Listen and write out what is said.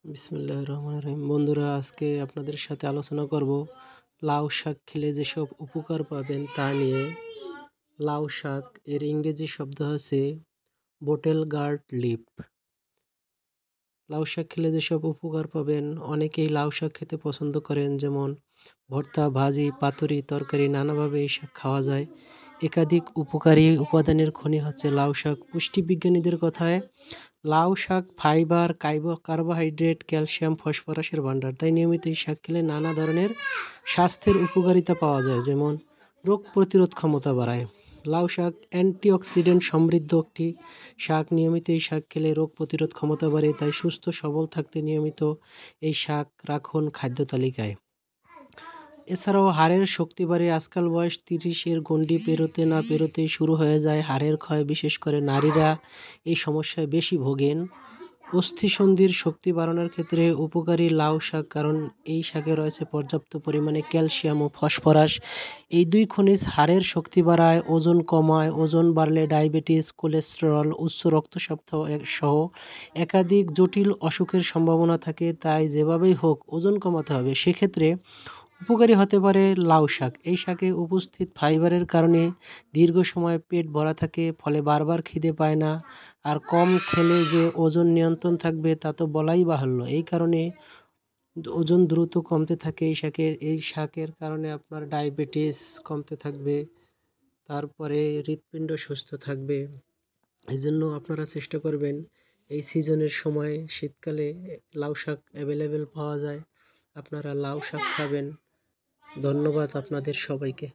বিসমিল্লাহির রহমানির রহিম। বন্ধুরা, আজকে আপনাদের সাথে আলোচনা করব লাউ শাক খেলে যেসব উপকার পাবেন তা নিয়ে। লাউ শাক এর ইংরেজি শব্দ হচ্ছে বোটেল গার্ড লিপ। লাউ শাক খেলে যেসব উপকার পাবেন, অনেকেই লাউ শাক খেতে পছন্দ করেন, যেমন ভর্তা, ভাজি, পাতুরি, তরকারি, নানাভাবে এই শাক খাওয়া যায়। একাধিক উপকারী উপাদানের খনি হচ্ছে লাউ শাক। পুষ্টিবিজ্ঞানীদের কথায় লাউ শাক ফাইবার, কার্বোহাইড্রেট, ক্যালসিয়াম, ফসফরাসের ভাণ্ডার। তাই নিয়মিত এই শাক খেলে নানা ধরনের স্বাস্থ্যের উপকারিতা পাওয়া যায়, যেমন রোগ প্রতিরোধ ক্ষমতা বাড়ায়। লাউ শাক অ্যান্টিঅক্সিডেন্ট সমৃদ্ধ একটি শাক। নিয়মিত এই শাক খেলে রোগ প্রতিরোধ ক্ষমতা বাড়ে। তাই সুস্থ সবল থাকতে নিয়মিত এই শাক রাখুন খাদ্য তালিকায়। এছাড়াও হাড়ের শক্তি বাড়ে। আজকাল বয়স 30-এর গণ্ডি পেরোতে না পেরোতেই শুরু হয়ে যায় হাড়ের ক্ষয়। বিশেষ করে নারীরা এই সমস্যায় বেশি ভোগেন। অস্থিসন্ধির শক্তি বাড়ানোর ক্ষেত্রে উপকারী লাউ শাক, কারণ এই শাকে রয়েছে পর্যাপ্ত পরিমাণে ক্যালসিয়াম ও ফসফরাস। এই দুই খনিজ হাড়ের শক্তি বাড়ায়, ওজন কমায়। ওজন বাড়লে ডায়াবেটিস, কোলেস্টেরল, উচ্চ রক্তচাপ সহ একাধিক জটিল অসুখের সম্ভাবনা থাকে। তাই যেভাবেই হোক ওজন কমাতে হবে। সেক্ষেত্রে উপকারী হতে পারে লাউ শাক। এই শাকে উপস্থিত ফাইবারের কারণে দীর্ঘ সময় পেট ভরা থাকে, ফলে বারবার খিদে পায় না। আর কম খেলে যে ওজন নিয়ন্ত্রণ থাকবে তা তো বলাই বাহুল্য। এই কারণে ওজন দ্রুত কমতে থাকে এই শাকের কারণে আপনার ডায়াবেটিস কমতে থাকবে, তারপরে হৃৎপিণ্ড সুস্থ থাকবে। এই জন্য আপনারা চেষ্টা করবেন, এই সিজনের সময় শীতকালে লাউ শাক অ্যাভেলেবেল পাওয়া যায়, আপনারা লাউ শাক খাবেন। ধন্যবাদ আপনাদের সবাইকে।